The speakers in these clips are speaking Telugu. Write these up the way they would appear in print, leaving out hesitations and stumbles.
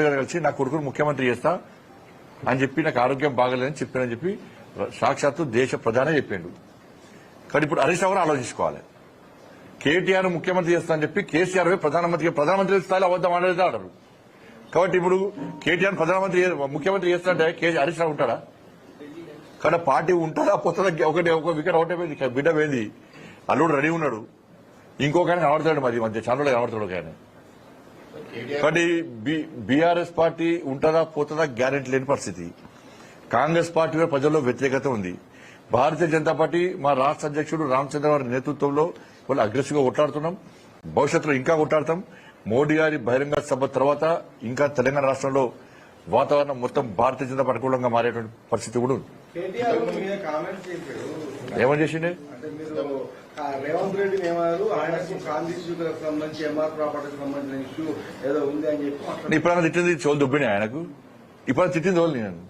గారు కలిసి నా కొడుకును ముఖ్యమంత్రి చేస్తా అని చెప్పి నాకు ఆరోగ్యం బాగలేదని చెప్పానని చెప్పి సాక్షాత్తు దేశ ప్రధానే చెప్పిండు. కానీ ఇప్పుడు హరీష్ రావు ఆలోచించుకోవాలి. కేటీఆర్ ముఖ్యమంత్రి చేస్తా అని చెప్పి కేసీఆర్ ప్రధానమంత్రి స్థాయిలో అబద్దం ఆడారు. కాబట్టి ఇప్పుడు కేటీఆర్ ముఖ్యమంత్రి చేస్తాంటే హరీష్ రావు ఉంటాడా? కానీ పార్టీ ఉంటారా పోతుందా? ఒక వికెట్ అవుట్ అయిపోయింది, బిడ్డ పోయింది, అల్లుడు రెడీ ఉన్నాడు, ఇంకొక ఆయన కనబడతాడు, మరి మధ్య చాలా కనబడతాడు ఒక ఆయన. కానీ బీఆర్ఎస్ పార్టీ ఉంటుందా పోతుందా గ్యారెంటీ లేని పరిస్థితి. కాంగ్రెస్ పార్టీ ప్రజల్లో వ్యతిరేకత ఉంది. భారతీయ జనతా పార్టీ మా రాష్ట్ర అధ్యక్షుడు రామచంద్ర గారి నేతృత్వంలో వాళ్ళు అగ్రెసివ్ గా కొట్లాడుతున్నాం. భవిష్యత్తులో ఇంకా కొట్లాడతాం. మోడీ గారి బహిరంగ సభ తర్వాత ఇంకా తెలంగాణ రాష్ట్రంలో వాతావరణం మొత్తం భారతీయ జనతా పార్టీ అనుకూలంగా మారేటువంటి పరిస్థితి కూడా ఉంది. ఏమని చేసిండే రేవంత్ రెడ్డిని ఏమన్నారు, ఆయనకు గాంధీ స్వీకరణకు సంబంధించి ఎంఆర్ ప్రాపర్టీకి సంబంధించిన ఇష్యూ ఏదో ఉంది అని చెప్పి ఇప్పుడు తిట్టింది చోలు దుబ్బిని ఆయనకు. ఇప్పుడు తిట్టింది ఎవరు? నేను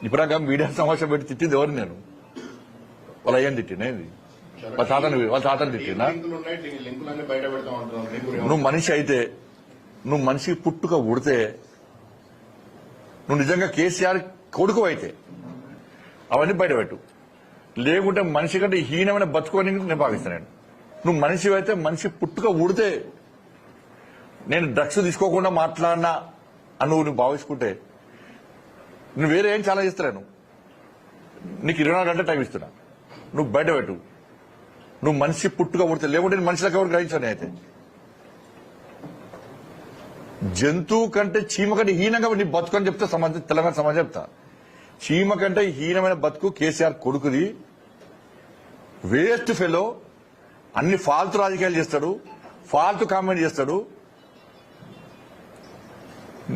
ఇప్పుడు మీడియా సమావేశం పెట్టి తిట్టింది ఎవరు? నేను వాళ్ళ అయ్యని తిట్టినా, వాళ్ళ తాతని తిట్టినా. నువ్వు మనిషి అయితే, నువ్వు మనిషి పుట్టుక ఉడితే, నువ్వు నిజంగా కేసీఆర్ కొడుకు అయితే అవన్నీ బయటపెట్టు. లేకుంటే మనిషి కంటే హీనమైన బతుకోని నేను భావిస్తాను. నువ్వు మనిషి అయితే, మనిషి పుట్టుక ఊడితే, నేను డ్రగ్స్ తీసుకోకుండా మాట్లాడినా అని నువ్వు భావించుకుంటే నువ్వు వేరే ఏం చాలా చేస్తాను. నీకు 24 గంటల టైం ఇస్తున్నా, నువ్వు బయట పెట్టు. నువ్వు మనిషి పుట్టుక ఊడితే, లేకుంటే మనిషిలకు ఎవరు గ్రహించాను అయితే. జంతువు కంటే చీమ కంటే హీనంగా నీ బతుకు అని చెప్తే తెలంగాణ సమాజం చెప్తా. చీమ కంటే హీనమైన బతుకు కేసీఆర్ కొడుకుది. వేస్ట్ ఫెలో, అన్ని ఫాల్తు రాజకీయాలు చేస్తాడు, ఫాల్తు కామెంట్ చేస్తాడు.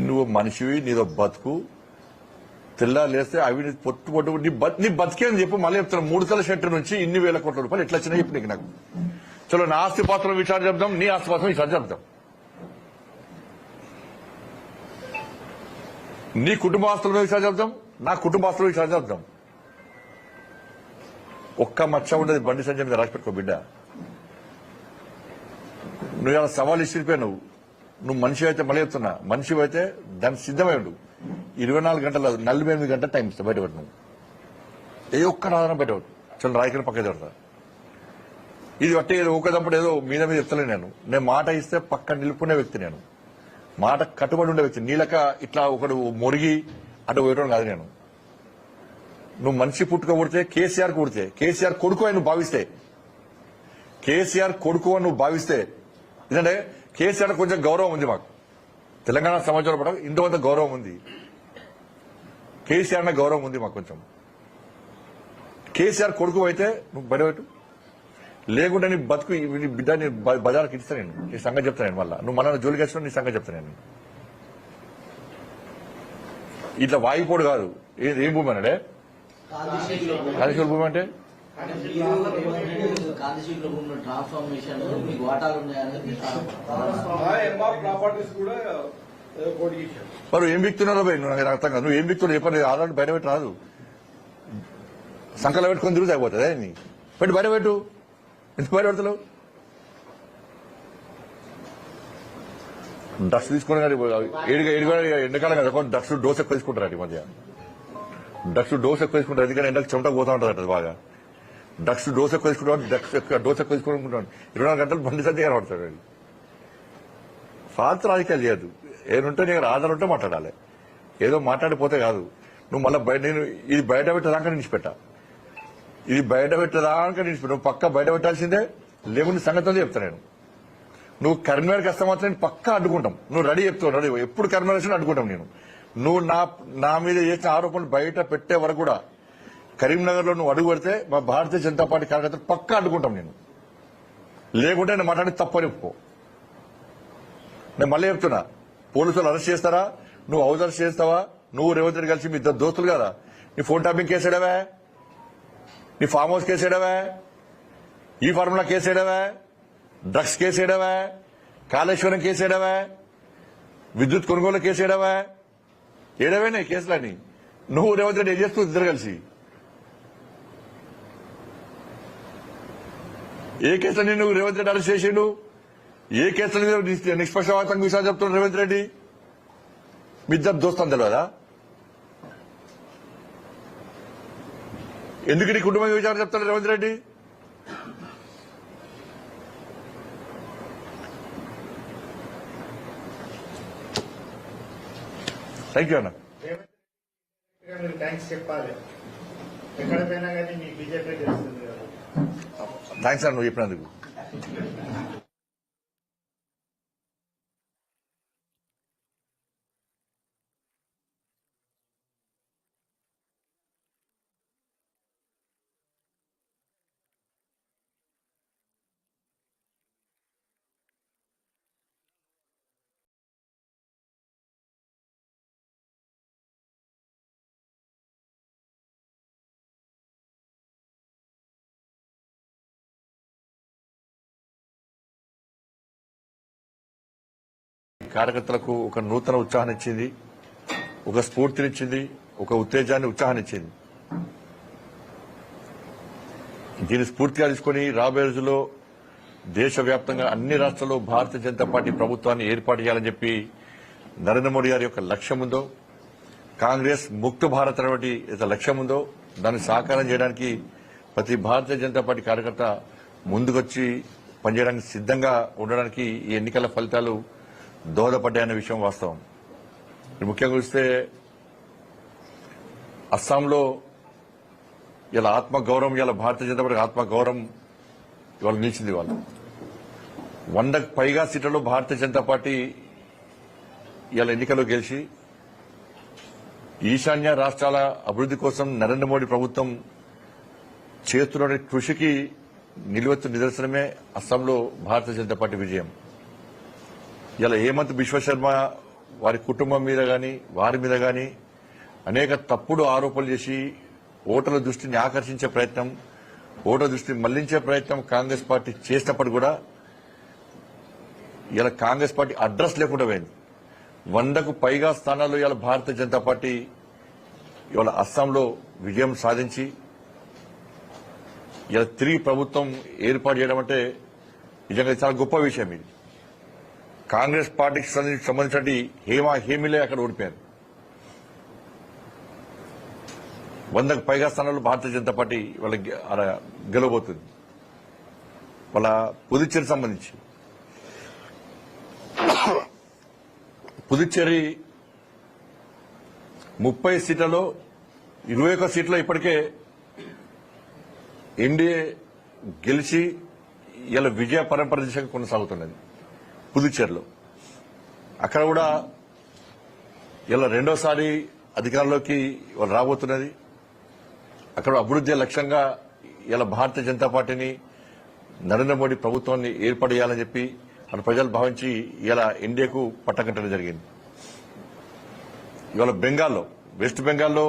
నువ్వు మనిషివి, నీదో బతుకు. తెల్లారు లేస్తే అవి పొట్టు నీ బతికేని చెప్పు. మళ్ళీ చెప్తాను, 3 తల షెట్టర్ నుంచి ఇన్ని వేల కోట్ల రూపాయలు ఎట్లా వచ్చినా చెప్పు నీకు. నాకు చలో, నా ఆస్తి పాత్రం విచారణ చెప్దాం, నీ ఆస్తి పాత్రం విచారణ చెప్దాం. నీ కుటుంబ ఆస్తుల విచారణ చెప్దాం, నా కుటుంబ ఆస్తుల విచారణ చెప్దాం. ఒక్క మచ్చ ఉండదు బండి సంజయ్ మీద, రాసిపెట్టుకో బిడ్డ. నువ్వు ఇలా సవాల్ ఇచ్చిపోయావు. నువ్వు మనిషి అయితే, మళ్ళీ చెప్తున్నా, మనిషి అయితే దానికి సిద్ధమై ఉండు. 24 గంటల 48 గంటల టైం ఇస్తా బయటపడి. నువ్వు ఏ ఒక్క ఆధారం బయటపడు. చలో, రాయకని పక్క జరుగుతా. ఇది బట్టి ఏదో ఊకదంపుడు ఏదో మీద చెప్తలే. నేను మాట ఇస్తే పక్క నిలుపుకునే వ్యక్తి. నేను మాట కట్టుబడి ఉండే వ్యక్తి. నీలక ఇట్లా ఒకడు మొరిగి అటు పోయటం కాదు. నేను నువ్వు మనిషి పుట్టుక పుడితే, కేసీఆర్ కొడితే, కేసీఆర్ కొడుకు అని నువ్వు భావిస్తే, కేసీఆర్ కొడుకు అని నువ్వు భావిస్తే, ఎందుకంటే కేసీఆర్ కొంచెం గౌరవం ఉంది మాకు తెలంగాణ సమాజంలో పడ ఇంతమంత గౌరవం ఉంది. కేసీఆర్ గౌరవం ఉంది మాకు కొంచెం. కేసీఆర్ కొడుకు అయితే నువ్వు బయటపెట్టు. లేకుంటే నీ బతుకు, నీ బిడ్డ నీ బజార్కి ఇస్తా. నేను నీ సంగతి చెప్తాను. నేను మళ్ళీ నువ్వు మళ్ళీ జోలికి వచ్చినా నీ సంగతి చెప్తాను. నేను ఇట్లా వాయిపోడు కాదు. ఏం భూమి అన్నాడే? కాళేశ్వర భూమి అంటే మరి ఏం వ్యక్తున్నారో భయ్, నాకు అర్థం కాదు. నువ్వు ఏం వ్యక్తులు చెప్పండి. ఆల్రెడీ బయటపెట్టి రాదు. సంకలో పెట్టుకొని తిరుగుతూ అయిపోతుంది. పెట్టి బయటపెట్టు. ఎందుకు బయటపెడతావు? డ్రగ్స్ తీసుకుని ఎండకాలం కదా, డ్రగ్స్ డోస్ ఎక్కువ తీసుకుంటారు. ఈ మధ్య డ్రగ్స్ డోస్ ఎక్కువ తీసుకుంటారు. ఎందుకంటే ఎండకు చెమట పోతా ఉంటుంది అది బాగా. డ్రగ్స్ డోస్ ఎక్కువ తీసుకుంటాడు, డోస్ ఎక్కువ తీసుకుంటాడు. 24 గంటలు బండి సంధ్య కనబడతాడు. ఫాల్తు రాజకీయాలు చేయదు. ఏదంటే నీకు ఆధారం ఉంటే మాట్లాడాలి. ఏదో మాట్లాడిపోతే కాదు. నువ్వు మళ్ళీ నేను ఇది బయట పెట్టేదాకా నిలిచిపెట్టా. ఇది బయట పెట్టేదాకా నిలిచిపెట్టా. నువ్వు పక్క బయట పెట్టాల్సిందే. లేకుండా సంగతి చెప్తా. నేను నువ్వు కరీంనగర్కి వస్తే మాత్రం పక్కా అడ్డుకుంటాం. నువ్వు రెడీ చెప్తావు. రెడీ ఎప్పుడు కరీంనగర్ అడ్డుకుంటాం. నేను నువ్వు నా మీద చేసిన ఆరోపణలు బయట పెట్టే వరకు కూడా కరీంనగర్ లో నువ్వు అడుగు పెడితే మా భారతీయ జనతా పార్టీ కార్యకర్తలు పక్కా అడ్డుకుంటాం. నేను లేకుంటే నేను మాట్లాడి తప్పని ఒప్పుకో. నేను మళ్ళీ చెప్తున్నా, పోలీసులు అరెస్ట్ చేస్తారా? నువ్వు హౌస్ అరెస్ట్ చేస్తావా? నువ్వు రేవంత్ రెడ్డి కలిసి మీ ఇద్దరు దోస్తులు కదా. నీ ఫోన్ ట్యాపింగ్ కేసు ఏడవా? నీ ఫామ్ హౌస్ కేసు ఏడవా? ఈ ఫార్ములా కేసు ఏడవా? డ్రగ్స్ కేసు ఏడవా? కాళేశ్వరం కేసు ఏడవా? విద్యుత్ కొనుగోలు కేసు ఏడవా? ఏడవేనా కేసులని? నువ్వు రేవంత్ రెడ్డి ఏం చేస్తూ ఇద్దరు కలిసి ఏ కేసులని నువ్వు రేవంత్ రెడ్డి అరెస్ట్ చేసిండు? ఏ కేసుల మీద నిష్పక్షపాతంగా విషయాలు చెప్తున్నాడు రేవంత్ రెడ్డి? మీ ఇద్దరు దోస్తాను తెలియదా? ఎందుకు నీ కుటుంబ విచారణ చెప్తాడు రేవంత్ రెడ్డి? థ్యాంక్ యూ అన్న. మీరు థ్యాంక్స్ చెప్పాలి. ఎక్కడ పోయినా కానీ మీ బీజేపీ గెలుస్తుంది కదా. థ్యాంక్స్ అన్న నువ్వు చెప్పినందుకు. కార్యకర్తలకు ఒక నూతన ఉత్సాహాన్ని ఇచ్చింది, ఒక స్ఫూర్తినిచ్చింది, ఒక ఉత్తేజాన్ని ఉత్సాహాన్ని ఇచ్చింది. దీన్ని స్ఫూర్తిగా తీసుకుని రాబోయే రోజుల్లో దేశవ్యాప్తంగా అన్ని రాష్ట్రాల్లో భారతీయ జనతా పార్టీ ప్రభుత్వాన్ని ఏర్పాటు చేయాలని చెప్పి నరేంద్ర మోడీ గారి యొక్క లక్ష్యం ఉందో, కాంగ్రెస్ ముక్త భారత్ అనేటువంటి లక్ష్యం ఉందో దాన్ని సాకారం చేయడానికి ప్రతి భారతీయ జనతా పార్టీ కార్యకర్త ముందుకొచ్చి పనిచేయడానికి సిద్ధంగా ఉండడానికి ఈ ఎన్నికల ఫలితాలు దోహదపడ్డాయన్న విషయం వాస్తవం. ముఖ్యంగా చూస్తే అస్సాంలో ఇలా ఆత్మగౌరవం, ఇలా భారతీయ జనతా పార్టీ ఆత్మగౌరవం ఇవాళ నిలిచింది. వాళ్ళు 100కు పైగా సీట్లలో భారతీయ జనతా పార్టీ ఇలా ఎన్నికల్లో గెలిచి ఈశాన్య రాష్ట్రాల అభివృద్ది కోసం నరేంద్ర మోడీ ప్రభుత్వం చేస్తున్న కృషికి నిలువెత్తు నిదర్శనమే అస్సాంలో భారతీయ జనతా పార్టీ విజయం. ఇలా హేమంత్ బిశ్వశర్మ వారి కుటుంబం మీద గాని వారి మీద గాని అనేక తప్పుడు ఆరోపణలు చేసి ఓటర్ల దృష్టిని ఆకర్షించే ప్రయత్నం, ఓటర్ల దృష్టిని మళ్లించే ప్రయత్నం కాంగ్రెస్ పార్టీ చేసినప్పుడు కూడా ఇలా కాంగ్రెస్ పార్టీ అడ్రస్ లేకుండా పోయింది. 100కు పైగా స్థానాల్లో ఇవాళ భారతీయ జనతా పార్టీ ఇవాళ అస్సాంలో విజయం సాధించి ఇలా తిరిగి ప్రభుత్వం ఏర్పాటు చేయడం అంటే నిజంగా చాలా గొప్ప విషయం. ఇది కాంగ్రెస్ పార్టీకి సంబంధించిన హేమీలే అక్కడ ఓడిపోయారు. 100కు పైగా స్థానాల్లో భారతీయ జనతా పార్టీ వాళ్ళ గెలవబోతుంది. వాళ్ళ పుదుచ్చేరి సంబంధించి పుదుచ్చేరి 30 సీట్లలో 21 సీట్లో ఇప్పటికే ఎన్డీఏ గెలిచి ఇలా విజయ పరంపర దిశగా కొనసాగుతున్నది. పుదుచ్చేరిలో అక్కడ కూడా ఇలా రెండోసారి అధికారంలోకి వాళ్ళు రాబోతున్నది. అక్కడ అభివృద్ధి లక్ష్యంగా ఇలా భారతీయ జనతా పార్టీని నరేంద్ర మోడీ ప్రభుత్వాన్ని ఏర్పాటు చేయాలని చెప్పి మన ప్రజలు భావించి ఇలా ఎన్డీఏకు పట్టకట్టడం జరిగింది. ఇవాళ బెంగాల్లో, వెస్ట్ బెంగాల్లో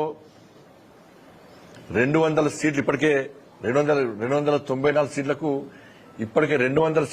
200 సీట్లు ఇప్పటికే 294 సీట్లకు ఇప్పటికే 200 సీట్లు